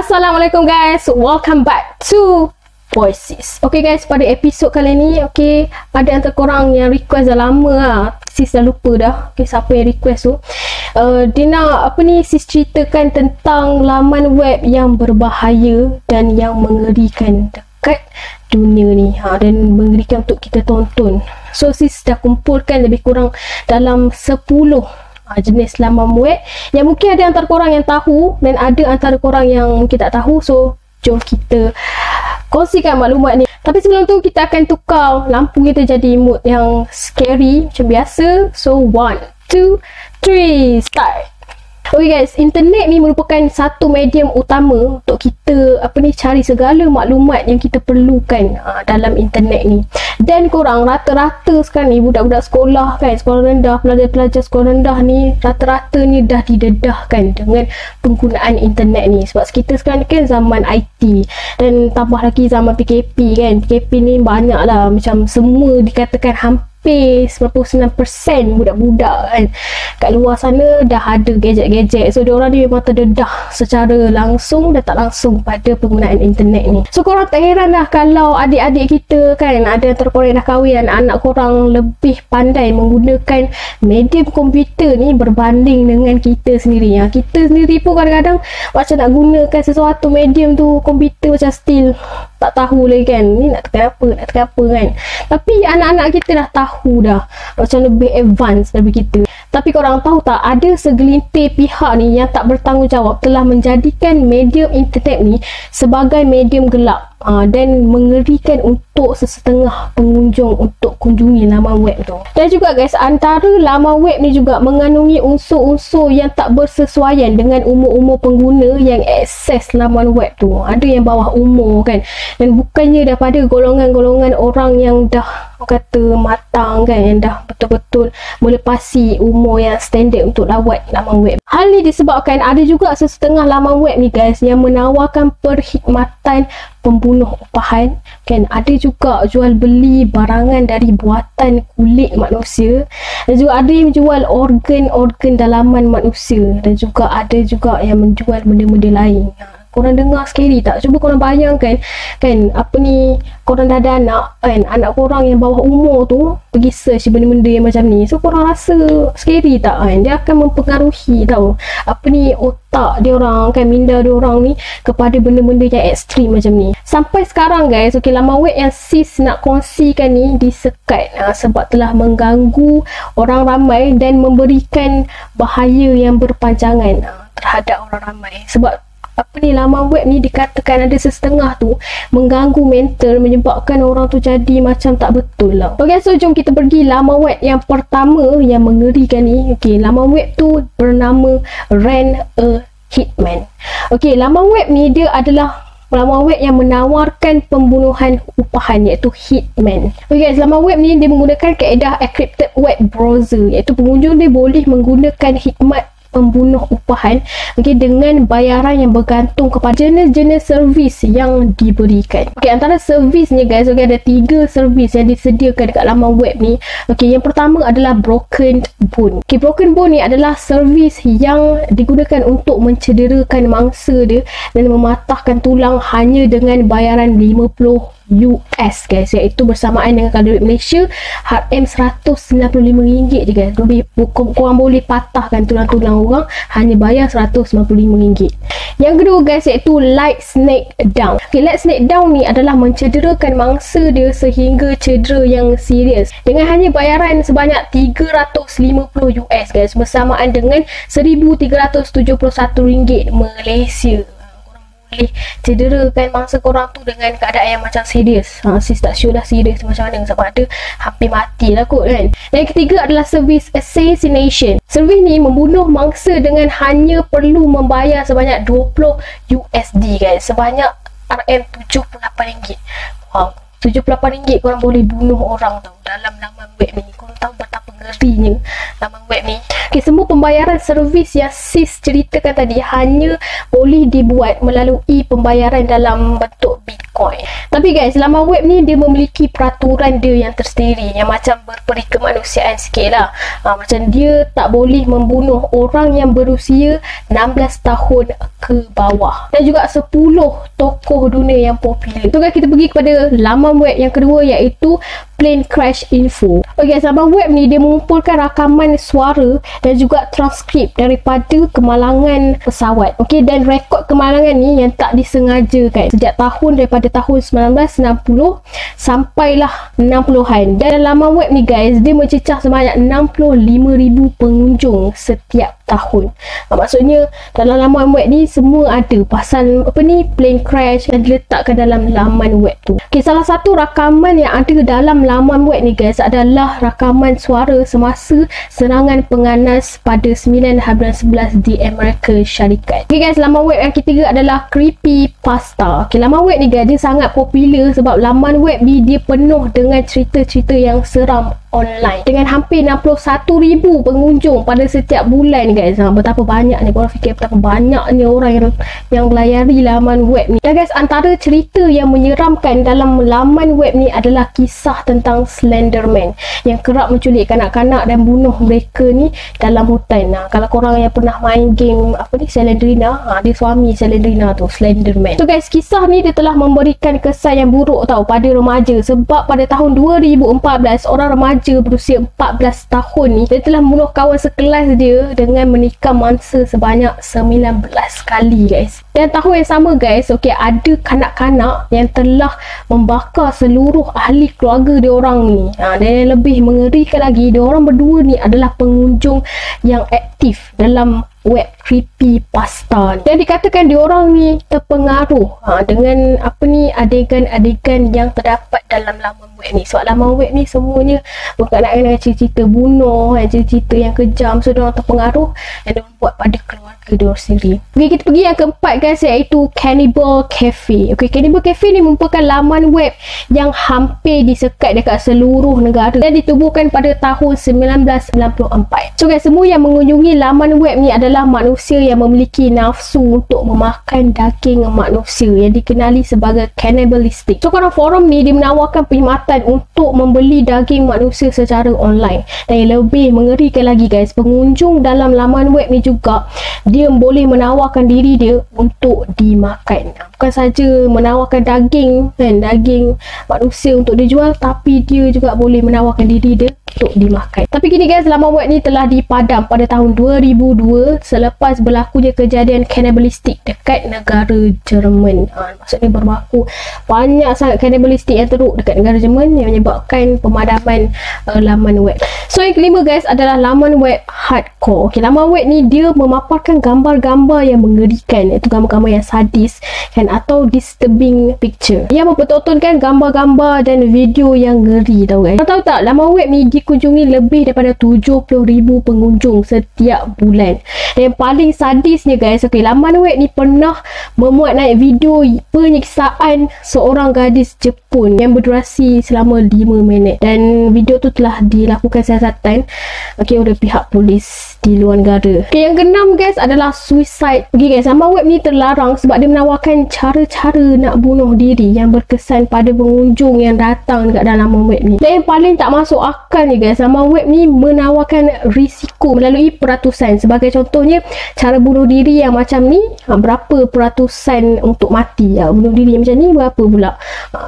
Assalamualaikum guys, welcome back to Voices. Okay guys, pada episod kali ni, okay, ada antara korang yang request dah lama lah. Sis dah lupa dah, okay, siapa yang request tu. Dia nak, sis ceritakan tentang laman web yang berbahaya dan yang mengerikan dekat dunia ni, dan mengerikan untuk kita tonton. So sis dah kumpulkan lebih kurang dalam 10 jenis laman web yang mungkin ada antara korang yang tahu dan ada antara korang yang mungkin tak tahu. So jom kita kongsikan maklumat ni. Tapi sebelum tu kita akan tukar lampu kita jadi mood yang scary macam biasa. So 1, 2, 3 start. Okay guys, internet ni merupakan satu medium utama untuk kita cari segala maklumat yang kita perlukan dalam internet ni. Dan korang rata-rata sekarang ni budak-budak sekolah kan, sekolah rendah, pelajar-pelajar sekolah rendah ni rata-rata ni dah didedahkan dengan penggunaan internet ni. Sebab kita sekarang ni kan zaman IT dan tambah lagi zaman PKP kan. PKP ni banyak lah, macam semua dikatakan hampir 99% budak-budak kan kat luar sana dah ada gadget-gadget. So diorang ni memang terdedah secara langsung dan tak langsung pada penggunaan internet ni. So korang tak heran lah kalau adik-adik kita kan, ada antara korang yang dah kahwin, anak korang lebih pandai menggunakan medium komputer ni berbanding dengan kita sendiri. Kita sendiri pun kadang-kadang macam nak gunakan sesuatu medium tu, komputer macam still tak tahu lagi kan, ni nak tekan apa kan. Tapi anak-anak kita dah tahu dah, macam lebih advance daripada kita. Tapi korang tahu tak, ada segelintir pihak ni yang tak bertanggungjawab telah menjadikan medium internet ni sebagai medium gelap dan mengerikan untuk sesetengah pengunjung untuk kunjungi laman web tu. Dan juga guys, antara laman web ni juga mengandungi unsur-unsur yang tak bersesuaian dengan umur-umur pengguna yang akses laman web tu. Ada yang bawah umur kan, dan bukannya daripada golongan-golongan orang yang dah kata matang kan, yang dah betul-betul melepasi umur yang standard untuk lawat laman web. Hal ni disebabkan ada juga sesetengah laman web ni guys yang menawarkan perkhidmatan pembunuh upahan kan. Ada juga jual beli barangan dari buatan kulit manusia, dan juga ada yang menjual organ-organ dalaman manusia, dan juga ada juga yang menjual benda-benda lain. Korang dengar scary tak? Cuba korang bayangkan kan, korang dah ada anak kan, anak korang yang bawah umur tu pergi search benda-benda yang macam ni. So korang rasa scary tak kan? Dia akan mempengaruhi tau otak dia orang kan, minda dia orang ni kepada benda-benda yang ekstrim macam ni. Sampai sekarang guys, laman web yang sis nak kongsikan ni disekat sebab telah mengganggu orang ramai dan memberikan bahaya yang berpanjangan terhadap orang ramai. Sebab laman web ni dikatakan ada sesetengah tu mengganggu mental, menyebabkan orang tu jadi macam tak betul lah. Okay, so jom kita pergi laman web yang pertama yang mengerikan ni. Okay, laman web tu bernama Rent a Hitman. Okay, laman web ni dia adalah laman web yang menawarkan pembunuhan upahan, iaitu hitman. Okay guys, laman web ni dia menggunakan kaedah encrypted web browser, iaitu pengunjung dia boleh menggunakan khidmat pembunuh upahan dengan bayaran yang bergantung kepada jenis-jenis servis yang diberikan. Antara servis ni guys, ada 3 servis yang disediakan dekat laman web ni. Yang pertama adalah Broken Bone. Broken Bone ni adalah servis yang digunakan untuk mencederakan mangsa dia dan mematahkan tulang hanya dengan bayaran $50 guys, iaitu bersamaan dengan kalau duit Malaysia RM195 je guys. Korang boleh patahkan tulang-tulang orang hanya bayar RM195. Yang kedua guys, iaitu Light Snake Down. Light Snake Down ni adalah mencederakan mangsa dia sehingga cedera yang serius dengan hanya bayaran sebanyak $350 guys, bersamaan dengan RM1,371 Malaysia. Boleh cederakan mangsa korang tu dengan keadaan yang macam serius. Sis tak sure lah serius macam mana, sebab ada hampir mati lah kot kan. Dan yang ketiga adalah servis Assassination. Servis ni membunuh mangsa dengan hanya perlu membayar sebanyak $20 guys, sebanyak RM78. Wow, RM78 korang boleh bunuh orang tau dalam laman web ni. Korang tahu betapa ngerinya laman web ni. Semua pembayaran servis yang sis ceritakan tadi hanya boleh dibuat melalui pembayaran dalam bentuk Bitcoin. Tapi guys, laman web ni dia memiliki peraturan dia yang tersendiri yang macam berperi kemanusiaan sikit lah. Macam dia tak boleh membunuh orang yang berusia 16 tahun ke bawah, dan juga 10 tokoh dunia yang popular. Tu kan kita pergi kepada laman web yang kedua, iaitu Plane Crash Info. Okay, laman web ni dia mengumpulkan rakaman suara dan juga transkrip daripada kemalangan pesawat. Okay, dan rekod kemalangan ni yang tak disengajakan sejak daripada tahun 1960 sampailah 60-an. Dan laman web ni guys, dia mencecah sebanyak 65,000 pengunjung setiap tahun. Maksudnya dalam laman web ni semua ada pasal plane crash dan diletakkan dalam laman web tu. Okay, salah satu rakaman yang ada dalam laman web ni guys adalah rakaman suara semasa serangan penganas pada 9/11 di Amerika Syarikat. Okay guys, laman web yang ketiga adalah Creepypasta. Okay, laman web ni guys, dia sangat popular sebab laman web ni dia penuh dengan cerita-cerita yang seram online dengan hampir 61,000 pengunjung pada setiap bulan guys. Betapa banyak ni, korang fikir betapa banyak ni orang yang melayari laman web ni. Dan guys, antara cerita yang menyeramkan dalam laman web ni adalah kisah tentang Slenderman yang kerap menculik kanak-kanak dan bunuh mereka ni dalam hutan. Kalau korang yang pernah main game Slendrina, dia suami Slendrina tu, Slenderman. So guys, kisah ni dia telah memberikan kesan yang buruk tau pada remaja, sebab pada tahun 2014 orang remaja berusia 14 tahun ni dia telah membunuh kawan sekelas dia dengan menikam mangsa sebanyak 19 kali guys. Dan tahun yang sama guys, ada kanak-kanak yang telah membakar seluruh ahli keluarga dia orang ni. Dan yang lebih mengerikan lagi, dia orang berdua ni adalah pengunjung yang aktif dalam web Creepypasta. Dan dikatakan diorang ni terpengaruh dengan adegan-adegan yang terdapat dalam laman web ni. Sebab laman web ni semuanya berkenaan dengan cerita-cerita bunuh, cerita-cerita yang kejam. So diorang terpengaruh dan diorang buat pada keluarga diorang sendiri. Okay, kita pergi yang keempat guys, iaitu Cannibal Cafe. Okay, Cannibal Cafe ni merupakan laman web yang hampir disekat dekat seluruh negara dan ditubuhkan pada tahun 1994. So guys, semua yang mengunjungi laman web ni adalah manusia yang memiliki nafsu untuk memakan daging manusia yang dikenali sebagai cannibalistic. So korang forum ni dia menawarkan perkhidmatan untuk membeli daging manusia secara online. Dan yang lebih mengerikan lagi guys, pengunjung dalam laman web ni juga dia boleh menawarkan diri dia untuk dimakan. Bukan saja menawarkan daging manusia untuk dijual, tapi dia juga boleh menawarkan diri dia untuk dimakan. Tapi gini guys, laman web ni telah dipadam pada tahun 2002 selepas berlakunya kejadian cannibalistic dekat negara Jerman. Maksudnya berlaku banyak sangat cannibalistic yang teruk dekat negara Jerman yang menyebabkan pemadaman laman web. So yang kelima guys adalah laman web hardcore. Okay, laman web ni dia memaparkan gambar-gambar yang mengerikan, iaitu gambar-gambar yang sadis atau disturbing picture yang mempertontonkan gambar-gambar dan video yang ngeri tau guys. Tahu tak, laman web ni dikunjungi lebih daripada 70,000 pengunjung setiap bulan. Dan yang paling sadisnya guys, laman web ni pernah memuat naik video penyiksaan seorang gadis Jepun yang berdurasi selama 5 minit, dan video tu telah dilakukan siasatan oleh pihak polis di luar negara. Yang keenam guys adalah suicide. Guys, laman web ni terlarang sebab dia menawarkan cara-cara nak bunuh diri yang berkesan pada pengunjung yang datang dekat dalam laman web ni. Dan yang paling tak masuk akal ni guys, laman web ni menawarkan risiko melalui peratusan. Sebagai contohnya, cara bunuh diri yang macam ni, berapa peratusan untuk mati. Bunuh diri yang macam ni berapa pula.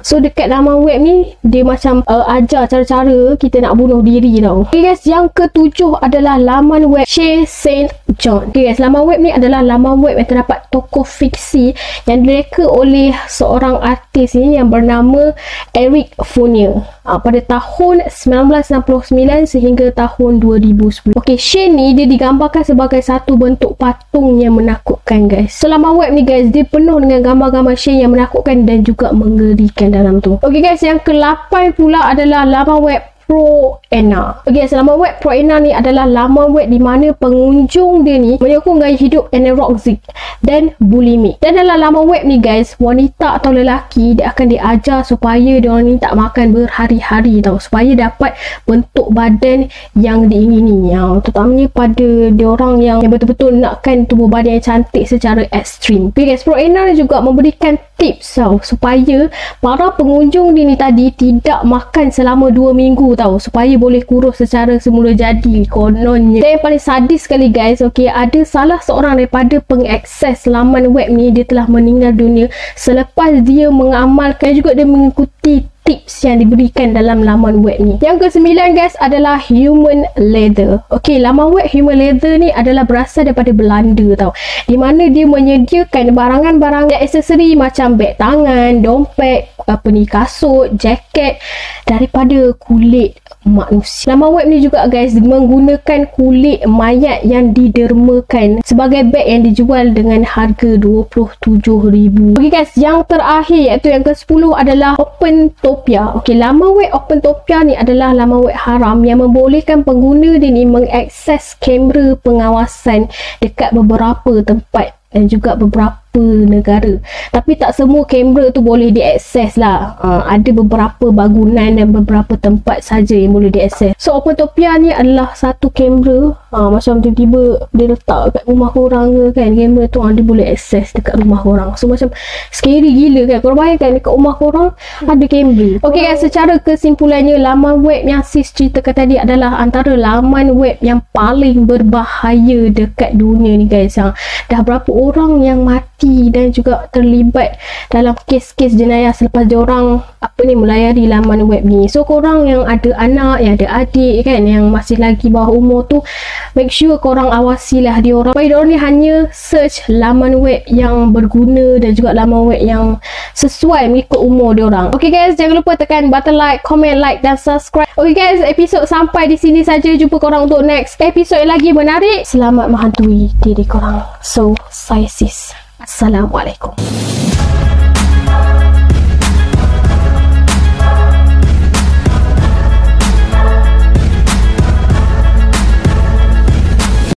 So dekat laman web ni dia macam ajar cara-cara kita nak bunuh diri tau. Okay guys, yang ketujuh adalah laman web Shea St. John. Okay guys, laman web ni adalah laman web yang terdapat tokoh fiksi yang direka oleh seorang artis ni yang bernama Eric Fournier pada tahun 1969 sehingga tahun 2010. Okay, Shea ni dia digambarkan sebagai satu bentuk patung yang menakutkan guys. So laman web ni guys, dia penuh dengan gambar-gambar Shea yang menakutkan dan juga mengerikan dalam tu. Okay guys, yang ke-8 pula adalah laman web Pro Proena. Okay, laman web Proena ni adalah laman web di mana pengunjung dia ni menyokong gaya hidup anorexic dan bulimik. Dan dalam laman web ni guys, wanita atau lelaki dia akan diajar supaya dia orang ni tak makan berhari-hari tau, supaya dapat bentuk badan yang diingini. Terutamanya pada dia orang yang betul-betul nakkan tubuh badan yang cantik secara ekstrim. Okay guys, Proena juga memberikan tips tau supaya para pengunjung dia ni tadi tidak makan selama 2 minggu tau, supaya boleh kurus secara semula jadi kononnya. Dan yang paling sadis sekali guys, okay, ada salah seorang daripada pengakses laman web ni, dia telah meninggal dunia selepas dia mengamalkan juga dia mengikuti tips yang diberikan dalam laman web ni. Yang ke-9 guys adalah Human Leather. Okey, laman web Human Leather ni adalah berasal daripada Belanda tau, di mana dia menyediakan barangan-barangan aksesori macam beg tangan, dompet, kasut, jaket daripada kulit manusia. Laman web ni juga guys menggunakan kulit mayat yang didermakan sebagai beg yang dijual dengan harga RM27,000. Okey guys, yang terakhir iaitu yang ke-10 adalah Opentopia. Okey, laman web Opentopia ni adalah laman web haram yang membolehkan pengguna dia ni mengakses kamera pengawasan dekat beberapa tempat dan juga beberapa negara. Tapi tak semua kamera tu boleh diakses lah. Ada beberapa bangunan dan beberapa tempat saja yang boleh diakses. So Opentopia ni adalah satu kamera, macam tiba-tiba dia letak kat rumah korang ke kan, kamera tu dia boleh akses dekat rumah korang. So macam scary gila kan. Korang bayangkan dekat rumah korang ada kamera. Okay guys, secara kesimpulannya laman web yang sis ceritakan tadi adalah antara laman web yang paling berbahaya dekat dunia ni guys. Dah berapa orang yang mati dan juga terlibat dalam kes-kes jenayah selepas diorang melayari laman web ni. So korang yang ada anak, yang ada adik kan, yang masih lagi bawah umur tu, make sure korang awasilah diorang supaya diorang ni hanya search laman web yang berguna dan juga laman web yang sesuai mengikut umur diorang. Okay guys, jangan lupa tekan button like, comment, like dan subscribe. Okay guys, episod sampai di sini saja. Jumpa korang untuk next episod yang lagi menarik. Selamat menghantui diri korang. So, saya sis. Assalamualaikum.